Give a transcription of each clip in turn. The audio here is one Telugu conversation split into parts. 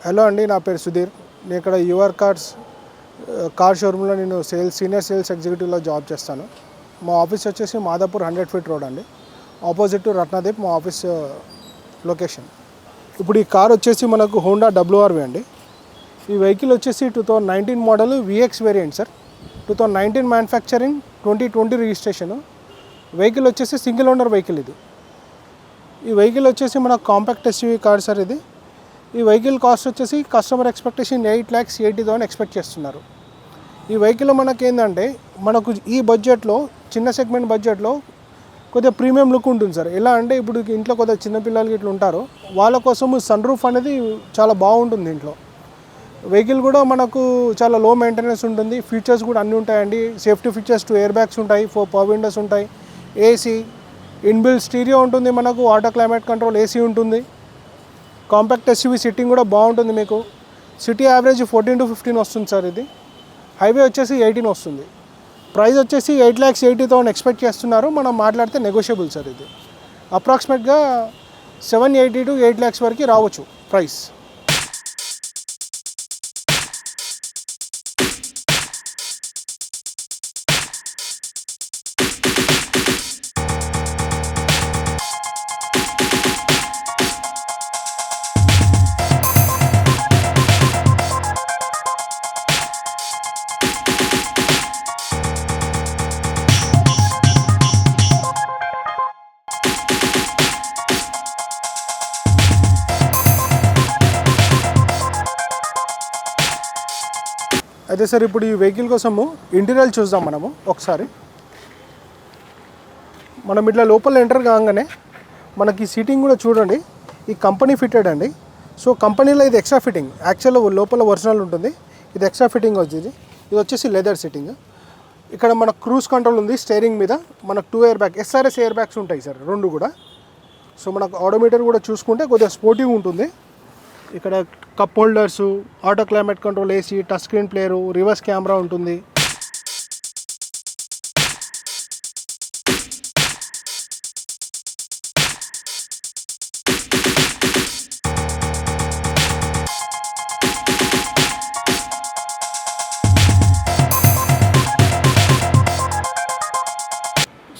హలో అండి, నా పేరు సుధీర్. నేను ఇక్కడ యువర్ కార్ షోరూంలో నేను సీనియర్ సేల్స్ ఎగ్జిక్యూటివ్లో జాబ్ చేస్తాను. మా ఆఫీస్ వచ్చేసి మాదాపూర్ 100 ఫీట్ రోడ్ అండి, ఆపోజిట్ టు రత్నదీప్ మా ఆఫీస్ లొకేషన్. ఇప్పుడు ఈ కార్ వచ్చేసి మనకు హోండా WRV అండి. ఈ వెహికల్ వచ్చేసి 2019 model VX variant sir. 2019 manufacturing, 2020 registration. Vehicle వచ్చేసి సింగిల్ ఓనర్ వెహికల్ ఇది. ఈ వెహికల్ వచ్చేసి మన కాంపాక్ట్ SUV కార్ సార్ ఇది. ఈ వెహికల్ కాస్ట్ వచ్చేసి కస్టమర్ ఎక్స్పెక్టేషన్ 8,80,000 ఎక్స్పెక్ట్ చేస్తున్నారు. ఈ వెహికల్ మనకేంటంటే మనకు ఈ బడ్జెట్లో, చిన్న సెగ్మెంట్ బడ్జెట్లో కొద్దిగా ప్రీమియం లుక్ ఉంటుంది సార్. ఎలా అంటే ఇప్పుడు ఇంట్లో కొద్దిగా చిన్నపిల్లలకి ఇట్లా ఉంటారు, వాళ్ళ కోసం సన్ రూఫ్ అనేది చాలా బాగుంటుంది. ఇంట్లో వెహికల్ కూడా మనకు చాలా లో మెయింటెనెన్స్ ఉంటుంది. ఫీచర్స్ కూడా అన్నీ ఉంటాయండి. సేఫ్టీ ఫీచర్స్ 2 ఎయిర్ బ్యాగ్స్ ఉంటాయి, 4 పవర్ విండోస్ ఉంటాయి, AC, ఇన్బిల్ట్ స్టీరియో ఉంటుంది, మనకు ఆటో క్లైమేట్ కంట్రోల్ AC ఉంటుంది. కాంపాక్ట్ SUV సిట్టింగ్ కూడా బాగుంటుంది. మీకు సిటీ యావరేజ్ 14 to 15 వస్తుంది సార్. ఇది హైవే వచ్చేసి 18 వస్తుంది. ప్రైస్ వచ్చేసి 8,80,000 ఎక్స్పెక్ట్ చేస్తున్నారు. మనం మాట్లాడితే నెగోషియబుల్ సార్. ఇది అప్రాక్సిమేట్గా 780 to 8 lakhs వరకు రావచ్చు ప్రైస్. అయితే సార్, ఇప్పుడు ఈ వెహికల్ కోసము ఇంటీరియర్ చూద్దాం మనము ఒకసారి. మనం ఇట్లా లోపల ఎంటర్ కాగానే మనకి సీటింగ్ కూడా చూడండి, ఈ కంపెనీ ఫిట్టెడ్ అండి. సో కంపెనీలో ఇది ఎక్స్ట్రా ఫిట్టింగ్, యాక్చువల్ లోపల ఒరిజినల్ ఉంటుంది, ఇది ఎక్స్ట్రా ఫిట్టింగ్ వచ్చేది. ఇది వచ్చేసి లెదర్ సిట్టింగ్. ఇక్కడ మన క్రూజ్ కంట్రోల్ ఉంది స్టీరింగ్ మీద. మనకు 2 air bag, SRS air bags ఉంటాయి సార్, 2 కూడా. సో మనకు ఆడోమీటర్ కూడా చూసుకుంటే కొద్దిగా స్పోర్టివ్ ఉంటుంది. ఇక్కడ cup holders, auto climate control, AC, touch screen player, reverse camera ఉంటుంది.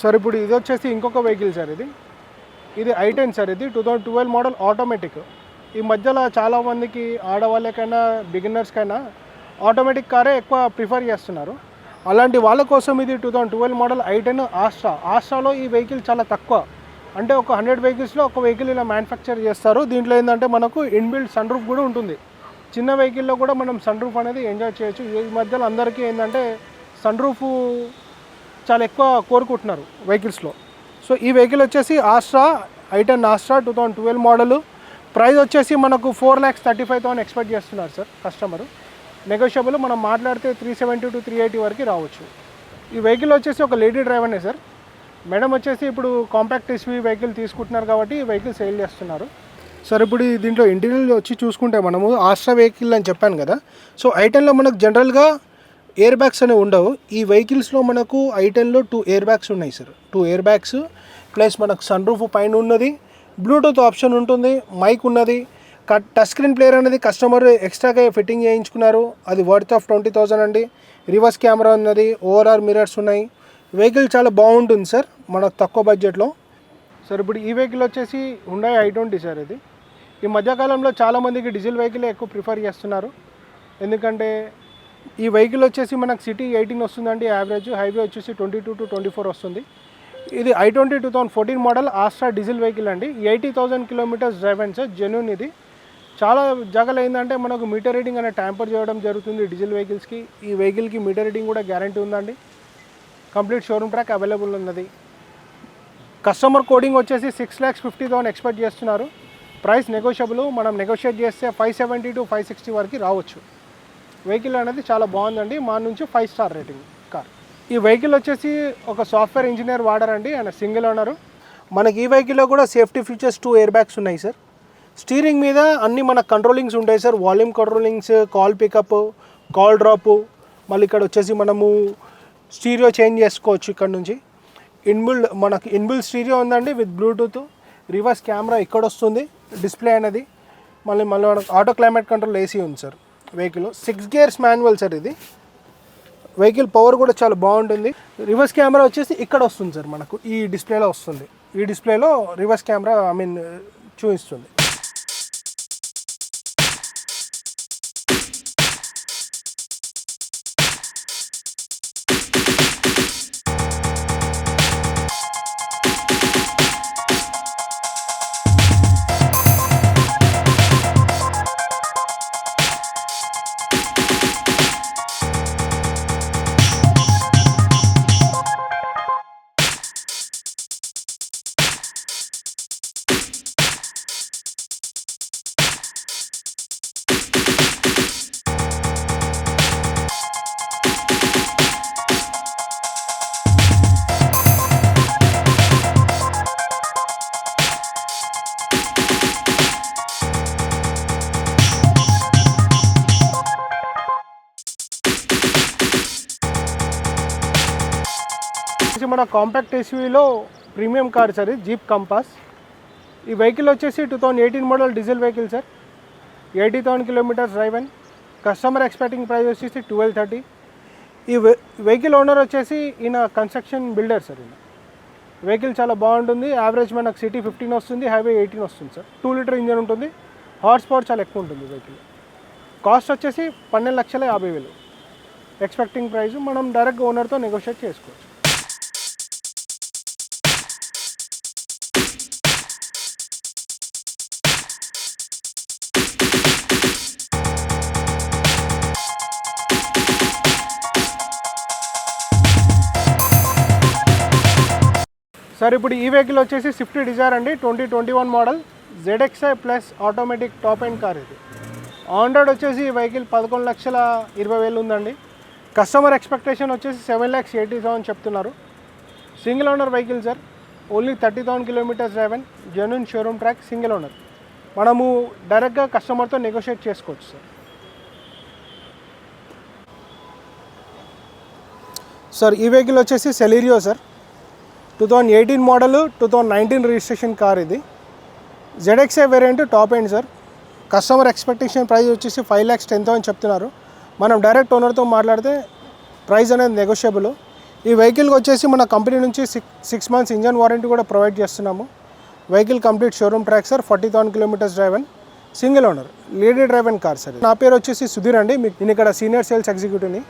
సార్, ఇప్పుడు ఇది వచ్చేసి ఇంకొక వెహికల్ సార్. ఇది i10 సార్. ఇది 2012 మోడల్ ఆటోమేటిక్. ఈ మధ్యలో చాలామందికి, ఆడవాళ్ళకైనా బిగినర్స్కైనా ఆటోమేటిక్ కారే ఎక్కువ ప్రిఫర్ చేస్తున్నారు. అలాంటి వాళ్ళ కోసం ఇది 2012 మోడల్ i10 ఆస్ట్రాలో ఈ వెహికల్ చాలా తక్కువ. అంటే ఒక 100 వెహికల్స్లో ఒక వెహికల్ ఇలా మ్యానుఫ్యాక్చర్ చేస్తారు. దీంట్లో ఏంటంటే మనకు ఇన్బిల్ట్ సన్ రూఫ్ కూడా ఉంటుంది. చిన్న వెహికల్లో కూడా మనం సన్ రూఫ్ అనేది ఎంజాయ్ చేయొచ్చు. ఈ మధ్యలో అందరికీ ఏంటంటే సన్ రూఫ్ చాలా ఎక్కువ కోరుకుంటున్నారు వెహికల్స్లో. సో ఈ వెహికల్ వచ్చేసి i10 ఆస్ట్రా 2012 మోడలు. ప్రైస్ వచ్చేసి మనకు 4,35,000 ఎక్స్పెక్ట్ చేస్తున్నారు సార్ కస్టమరు. నెగోషియబుల్, మనం మాట్లాడితే 370 to 380 వరకు రావచ్చు. ఈ వెహికల్ వచ్చేసి ఒక లేడీ డ్రైవర్నే సార్. మేడం వచ్చేసి ఇప్పుడు కాంపాక్ట్ SUV వెహికల్ తీసుకుంటున్నారు కాబట్టి ఈ వెహికల్ సేల్ చేస్తున్నారు సార్. ఇప్పుడు దీంట్లో ఇంటీరియర్ వచ్చి చూసుకుంటే మనము ఆస్ట్రా వెహికల్ అని చెప్పాను కదా. సో i10లో మనకు జనరల్గా ఎయిర్ బ్యాగ్స్ అనేవి ఉండవు. ఈ వెహికల్స్లో మనకు i10లో 2 ఎయిర్ బ్యాగ్స్ ఉన్నాయి సార్. 2 ఎయిర్ బ్యాగ్స్ ప్లస్ మనకు సన్ రూఫ్ పైన ఉన్నది, బ్లూటూత్ ఆప్షన్ ఉంటుంది, మైక్ ఉన్నది, టచ్ స్క్రీన్ ప్లేయర్ అనేది కస్టమర్ ఎక్స్ట్రాగా ఫిట్టింగ్ చేయించుకున్నారు. అది వర్త్ ఆఫ్ 20,000 అండి. రివర్స్ కెమెరా ఉన్నది, ORR మిరర్స్ ఉన్నాయి. వెహికల్ చాలా బాగుంటుంది సార్ మనకు తక్కువ బడ్జెట్లో. సార్, ఇప్పుడు ఈ వెహికల్ వచ్చేసి హుండాయ్ i20 సార్. ఇది ఈ మధ్యకాలంలో చాలామందికి డీజిల్ వెహికల్ ఎక్కువ ప్రిఫర్ చేస్తున్నారు. ఎందుకంటే ఈ వెహికల్ వచ్చేసి మనకు సిటీ 18 వస్తుందండి యావరేజ్, హైవే వచ్చేసి 22 to 24 వస్తుంది. ఇది i20 2014 మోడల్ ఆస్ట్రా డీజిల్ వెహికల్ అండి. 80,000 kilometres drive and sir, genuine. ఇది చాలా జాగాలో ఏంటంటే మనకు మీటర్ రీడింగ్ అనేది ట్యాంపర్ చేయడం జరుగుతుంది డీజిల్ వెహికల్స్కి. ఈ వెహికల్కి మీటర్ రీడింగ్ కూడా గ్యారంటీ ఉందండి. కంప్లీట్ షోరూమ్ ట్రాక్ అవైలబుల్ ఉన్నది. కస్టమర్ కోడింగ్ వచ్చేసి 6,50,000 ఎక్స్పెక్ట్ చేస్తున్నారు. ప్రైస్ నెగోషియబుల్, మనం నెగోషియేట్ చేస్తే 570 to 560 వరకు రావచ్చు. వెహికల్ అనేది చాలా బాగుందండి, మా నుంచి 5 స్టార్ రేటింగ్ కార్. ఈ వెహికల్ వచ్చేసి ఒక సాఫ్ట్వేర్ ఇంజనీర్ వాడారండి, ఆయన సింగిల్ ఓనరు. మనకి ఈ వెహికల్లో కూడా సేఫ్టీ ఫీచర్స్ 2 ఎయిర్ బ్యాగ్స్ ఉన్నాయి సార్. స్టీరింగ్ మీద అన్ని మన కంట్రోలింగ్స్ ఉంటాయి sir. Volume controllings, call pickup, call drop, మళ్ళీ ఇక్కడ వచ్చేసి మనము స్టీరియో చేంజ్ చేసుకోవచ్చు. ఇక్కడ నుంచి ఇన్బిల్డ్ స్టీరియో ఉందండి విత్ బ్లూటూత్. రివర్స్ కెమెరా ఇక్కడ వస్తుంది, డిస్ప్లే అనేది. మళ్ళీ ఆటో క్లైమేట్ కంట్రోల్ ఏసీ ఉంది sir vehicle. 6 gears manual sir ఇది. వెహికల్ పవర్ కూడా చాలా బాగుంటుంది. రివర్స్ కెమెరా వచ్చేసి ఇక్కడ వస్తుంది సార్, మనకు ఈ డిస్ప్లేలో వస్తుంది. ఈ డిస్ప్లేలో రివర్స్ కెమెరా చూపిస్తుంది. మన కాంపాక్ట్ ఎస్యూవీలో ప్రీమియం కార్ సార్ ఇది, జీప్ కంపాస్. ఈ వెహికల్ వచ్చేసి 2018 model diesel vehicle sir. 80,000 kilometres drive and customer expecting price వచ్చేసి 1230. ఈ వెహికల్ ఓనర్ వచ్చేసి ఈయన కన్స్ట్రక్షన్ బిల్డర్ సార్. ఈయన వెహికల్ చాలా బాగుంటుంది. యావరేజ్ మనకు సిటీ 15 వస్తుంది, హైవే 18 వస్తుంది సార్. 2 లీటర్ ఇంజన్ ఉంటుంది. హార్స్ పవర్ చాలా ఎక్కువ ఉంటుంది వెహికల్. కాస్ట్ వచ్చేసి 12,50,000 ఎక్స్పెక్టింగ్ ప్రైస్. మనం డైరెక్ట్ ఓనర్తో నెగోషియేట్ చేసుకోవచ్చు. సార్ ఇప్పుడు ఈ వెహికల్ వచ్చేసి స్విఫ్ట్ డిజైర్ అండి, 2021 model ZXi plus automatic top end car ఇది. ఆన్ రోడ్ వచ్చేసి ఈ వెహికల్ 11,20,000 ఉందండి. కస్టమర్ ఎక్స్పెక్టేషన్ వచ్చేసి 7,80,000 చెప్తున్నారు. Single owner vehicle sir. Only 30,000 kilometres drive and genuine showroom track, single owner. మనము డైరెక్ట్గా కస్టమర్తో నెగోషియేట్ చేసుకోవచ్చు సార్. సార్ ఈ వెహికల్ వచ్చేసి Celerio sir, 2018 model 2019 registration car ఇది. ZXi variant top end sir. Customer expectation price వచ్చేసి 5,10,000 చెప్తున్నారు. మనం డైరెక్ట్ ఓనర్తో మాట్లాడితే ప్రైస్ అనేది నెగోషియబుల్. ఈ వెహికల్కి వచ్చేసి మన కంపెనీ నుంచి 6 మంత్స్ ఇంజన్ వారంటీ కూడా ప్రొవైడ్ చేస్తున్నాము. Vehicle complete showroom track sir. 40,000 kilometres drive and single owner, lady drive and car sir. నా పేరు వచ్చేసి సుధీర్ అండి. నేను ఇక్కడ సీనియర్ సేల్స్ ఎగ్జిక్యూటివ్ని.